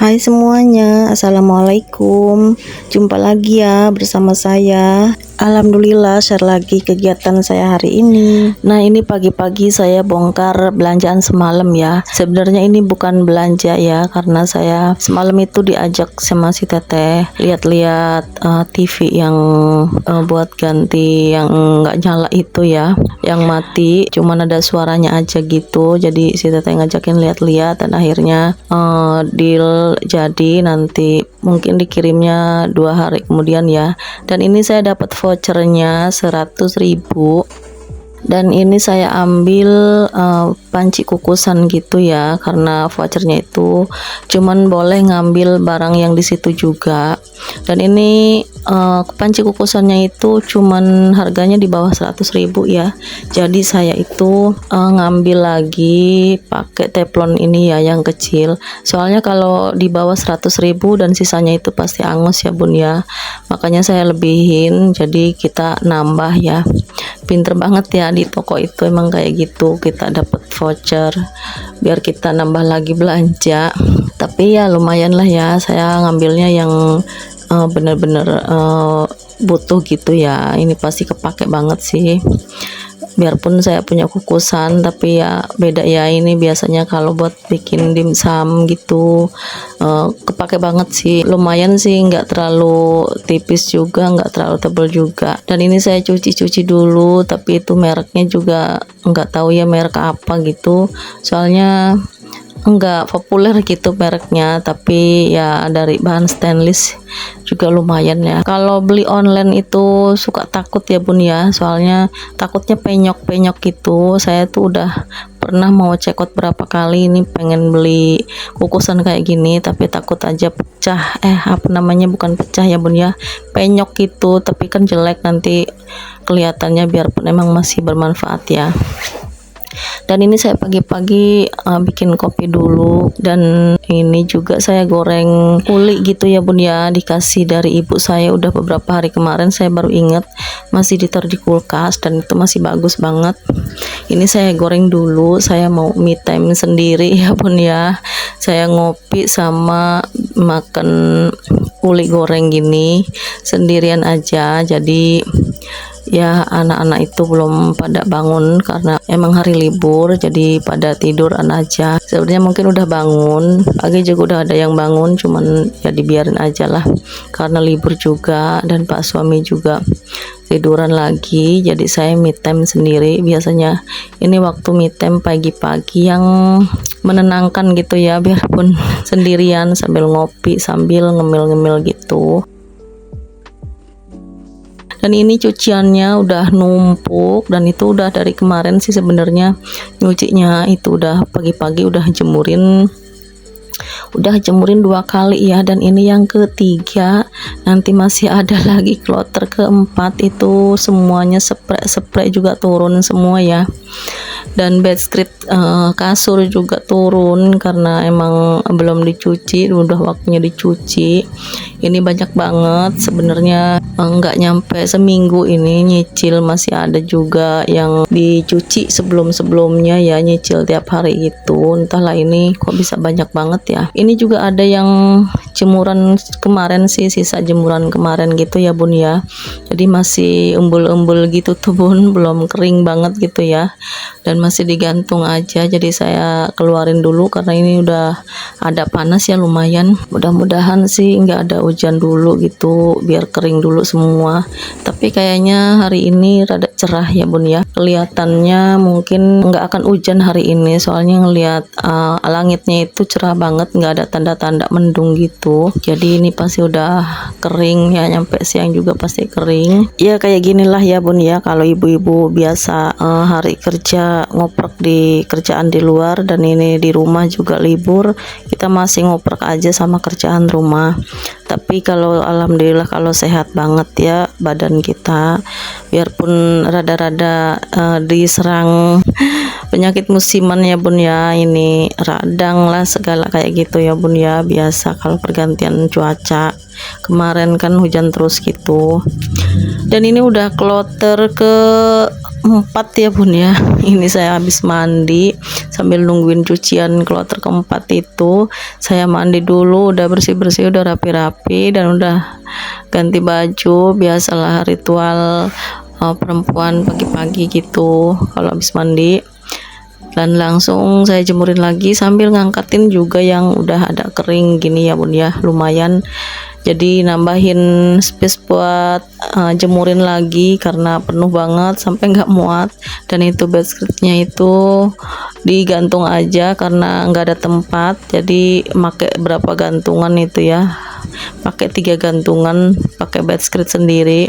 Hai semuanya, assalamualaikum. Jumpa lagi ya bersama saya. Alhamdulillah share lagi kegiatan saya hari ini. Nah, ini pagi-pagi saya bongkar belanjaan semalam ya. Sebenarnya ini bukan belanja ya, karena saya semalam itu diajak sama si teteh lihat-lihat TV yang buat ganti yang nggak nyala itu ya, yang mati, cuman ada suaranya aja gitu. Jadi si teteh ngajakin lihat-lihat dan akhirnya deal jadi nanti mungkin dikirimnya 2 hari kemudian ya. Dan ini saya dapat vouchernya 100.000 dan ini saya ambil panci kukusan gitu ya, karena vouchernya itu cuman boleh ngambil barang yang di situ juga. Dan ini panci kukusannya itu cuman harganya di bawah 100.000 ya. Jadi saya itu ngambil lagi pakai teflon ini ya, yang kecil. Soalnya kalau di bawah 100.000 dan sisanya itu pasti angus ya bun ya. Makanya saya lebihin, jadi kita nambah ya. Pinter banget ya di toko itu, emang kayak gitu, kita dapat voucher biar kita nambah lagi belanja. Tapi ya lumayan lah ya, saya ngambilnya yang bener-bener butuh gitu ya. Ini pasti kepake banget sih, biarpun saya punya kukusan tapi ya beda ya. Ini biasanya kalau buat bikin dimsum gitu kepake banget sih. Lumayan sih, nggak terlalu tipis juga, nggak terlalu tebal juga. Dan ini saya cuci dulu, tapi itu mereknya juga nggak tahu ya merek apa gitu, soalnya enggak populer gitu mereknya, tapi ya dari bahan stainless juga lumayan ya. Kalau beli online itu suka takut ya bun ya, soalnya takutnya penyok gitu. Saya tuh udah pernah mau check out berapa kali ini pengen beli kukusan kayak gini, tapi takut aja pecah, bukan pecah ya bun ya, penyok gitu. Tapi kan jelek nanti kelihatannya, biarpun emang masih bermanfaat ya. Dan ini saya pagi-pagi bikin kopi dulu, dan ini juga saya goreng uli gitu ya bun ya, dikasih dari ibu saya udah beberapa hari kemarin. Saya baru inget masih ditaruh di kulkas dan itu masih bagus banget. Ini saya goreng dulu, saya mau me time sendiri ya bun ya. Saya ngopi sama makan uli goreng gini sendirian aja. Jadi ya anak-anak itu belum pada bangun karena emang hari libur, jadi pada tiduran aja. Sebenarnya mungkin udah bangun, pagi juga udah ada yang bangun, cuman ya dibiarin aja lah karena libur juga, dan pak suami juga tiduran lagi. Jadi saya me time sendiri. Biasanya ini waktu me time pagi-pagi yang menenangkan gitu ya, biarpun sendirian sambil ngopi sambil ngemil-ngemil gitu. Dan ini cuciannya udah numpuk, dan itu udah dari kemarin sih sebenarnya nyucinya. Itu udah pagi-pagi udah jemurin 2 kali ya, dan ini yang ketiga. Nanti masih ada lagi kloter keempat, itu semuanya spray juga turun semua ya. Dan bedspread kasur juga turun karena emang belum dicuci, udah waktunya dicuci. Ini banyak banget sebenarnya, nggak nyampe seminggu ini nyicil. Masih ada juga yang dicuci sebelumnya ya, nyicil tiap hari itu. Entahlah ini kok bisa banyak banget ya. Ini juga ada yang jemuran kemarin sih, sisa jemuran kemarin gitu ya bun ya. Jadi masih embul-embul gitu tuh bun, belum kering banget gitu ya, dan masih digantung aja. Jadi saya keluarin dulu karena ini udah ada panas ya lumayan. Mudah-mudahan sih nggak ada hujan dulu gitu, biar kering dulu semua. Tapi kayaknya hari ini rada cerah ya bun ya, kelihatannya mungkin nggak akan hujan hari ini, soalnya ngelihat langitnya itu cerah banget, nggak ada tanda-tanda mendung gitu. Jadi ini pasti udah kering ya, nyampe siang juga pasti kering ya. Kayak ginilah ya bun ya, kalau ibu-ibu biasa hari kerja ngoprek di kerjaan di luar, dan ini di rumah juga libur, kita masih ngoprek aja sama kerjaan rumah. Tapi kalau alhamdulillah kalau sehat banget ya badan kita, biarpun rada-rada diserang penyakit musiman ya bun ya, ini radang lah segala kayak gitu ya bun ya, biasa kalau pergantian cuaca. Kemarin kan hujan terus gitu. Dan ini udah kloter ke 4 ya bun ya. Ini saya habis mandi sambil nungguin cucian kloter keempat itu. Saya mandi dulu, udah bersih-bersih, udah rapi-rapi, dan udah ganti baju. Biasalah ritual perempuan pagi-pagi gitu kalau habis mandi. Dan langsung saya jemurin lagi sambil ngangkatin juga yang udah ada kering gini ya bun ya, lumayan. Jadi nambahin space buat jemurin lagi karena penuh banget sampai nggak muat. Dan itu bedspreadnya itu digantung aja karena nggak ada tempat, jadi pakai berapa gantungan itu ya, pakai 3 gantungan, pakai bedspread sendiri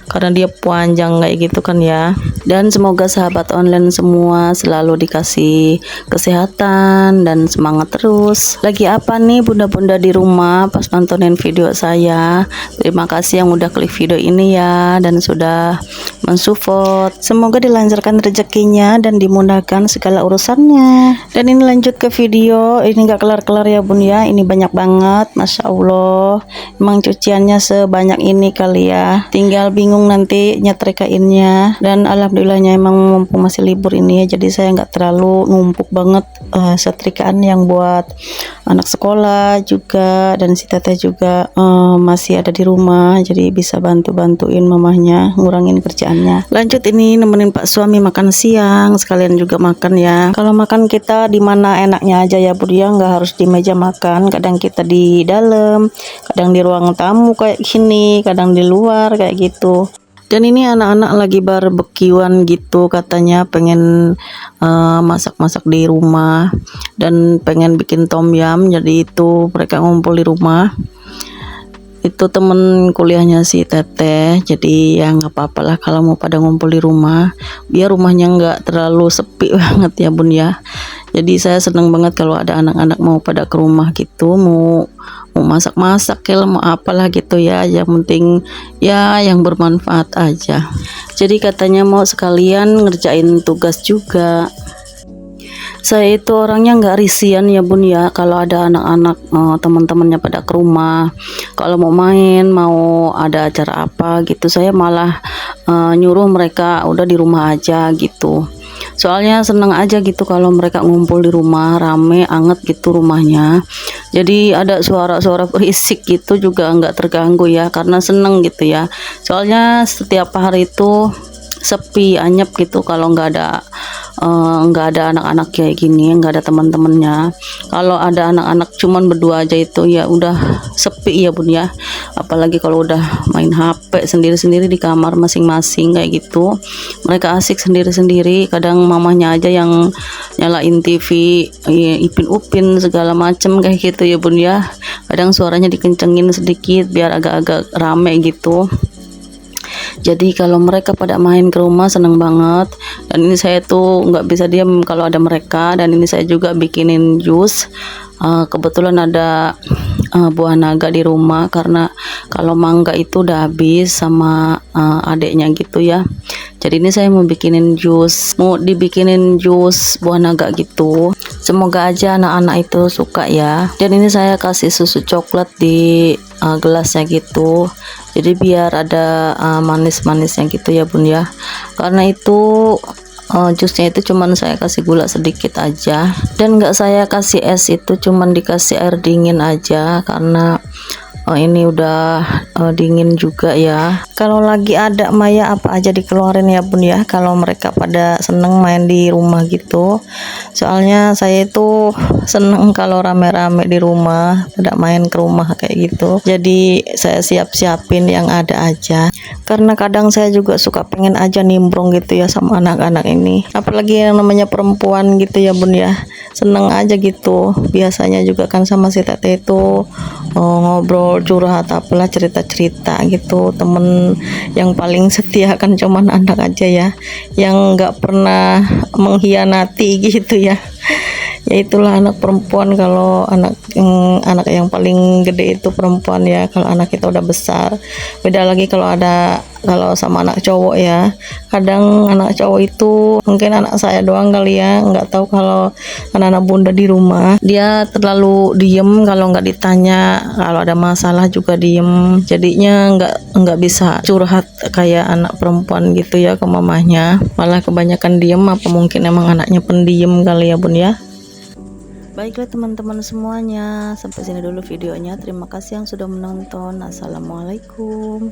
karena dia panjang kayak gitu kan ya. Dan semoga sahabat online semua selalu dikasih kesehatan dan semangat terus. Lagi apa nih bunda-bunda di rumah pas nontonin video saya? Terima kasih yang udah klik video ini ya, dan sudah mensupport. Semoga dilancarkan rezekinya dan dimudahkan segala urusannya. Dan ini lanjut ke video. Ini nggak kelar-kelar ya bun ya, ini banyak banget, Masya Allah. Emang cuciannya sebanyak ini kali ya, tinggal bingung nanti nyetrikainnya. Dan alhamdulillahnya emang mumpung masih libur ini ya, jadi saya nggak terlalu numpuk banget setrikaan yang buat anak sekolah juga, dan si teteh juga masih ada di rumah, jadi bisa bantu-bantuin mamahnya ngurangin kerjaannya. Lanjut ini nemenin pak suami makan siang, sekalian juga makan ya. Kalau makan kita di mana enaknya aja ya bun ya, nggak harus di meja makan. Kadang kita di dalam, kadang di ruang tamu kayak gini, kadang di luar kayak gitu. Dan ini anak-anak lagi barbekyuan gitu, katanya pengen masak-masak di rumah dan pengen bikin tom yum, jadi itu mereka ngumpul di rumah. Itu temen kuliahnya si teteh, jadi ya nggak apa-apa lah kalau mau pada ngumpul di rumah, biar rumahnya nggak terlalu sepi banget ya bun ya. Jadi saya seneng banget kalau ada anak-anak mau pada ke rumah gitu, mau masak-masak ya, mau apalah gitu ya, yang penting ya yang bermanfaat aja. Jadi katanya mau sekalian ngerjain tugas juga. Saya itu orangnya nggak risian ya bun ya, kalau ada anak-anak teman-temannya pada ke rumah, kalau mau main, mau ada acara apa gitu, saya malah nyuruh mereka udah di rumah aja gitu. Soalnya seneng aja gitu kalau mereka ngumpul di rumah, rame, anget gitu rumahnya. Jadi ada suara-suara berisik gitu juga nggak terganggu ya, karena seneng gitu ya. Soalnya setiap hari itu sepi, anyep gitu kalau nggak ada anak-anak kayak gini, nggak ada teman-temannya. Kalau ada anak-anak cuman berdua aja itu ya udah sepi ya bun ya, apalagi kalau udah main HP sendiri-sendiri di kamar masing-masing kayak gitu, mereka asik sendiri-sendiri. Kadang mamahnya aja yang nyalain TV, Ipin Upin segala macem kayak gitu ya bun ya. Kadang suaranya dikencengin sedikit biar agak-agak rame gitu. Jadi kalau mereka pada main ke rumah seneng banget. Dan ini saya tuh nggak bisa diam kalau ada mereka. Dan ini saya juga bikinin jus. Kebetulan ada buah naga di rumah, karena kalau mangga itu udah habis sama adeknya gitu ya. Jadi ini saya mau dibikinin jus buah naga gitu. Semoga aja anak-anak itu suka ya. Dan ini saya kasih susu coklat di gelasnya gitu, jadi biar ada manis-manisnya gitu ya bun ya. Karena itu jusnya itu cuman saya kasih gula sedikit aja, dan nggak saya kasih es, itu cuman dikasih air dingin aja karena ini udah dingin juga ya. Kalau lagi ada Maya apa aja dikeluarin ya bun ya, kalau mereka pada seneng main di rumah gitu. Soalnya saya itu seneng kalau rame-rame di rumah, pada main ke rumah kayak gitu. Jadi saya siap-siapin yang ada aja, karena kadang saya juga suka pengen aja nimbrung gitu ya sama anak-anak ini, apalagi yang namanya perempuan gitu ya bun ya, seneng aja gitu. Biasanya juga kan sama si teteh itu ngobrol, curhat, apalah, cerita-cerita gitu. Temen yang paling setia kan cuman anak aja ya, yang nggak pernah mengkhianati gitu ya. Ya itulah anak perempuan, kalau anak yang paling gede itu perempuan ya, kalau anak kita udah besar. Beda lagi kalau sama anak cowok ya. Kadang anak cowok itu, mungkin anak saya doang kali ya, nggak tahu, kalau anak-anak bunda di rumah dia terlalu diem kalau nggak ditanya, kalau ada masalah juga diem, jadinya nggak bisa curhat kayak anak perempuan gitu ya ke mamahnya, malah kebanyakan diem. Apa mungkin emang anaknya pendiam kali ya bun ya. Baiklah teman-teman semuanya, sampai sini dulu videonya. Terima kasih yang sudah menonton. Assalamualaikum.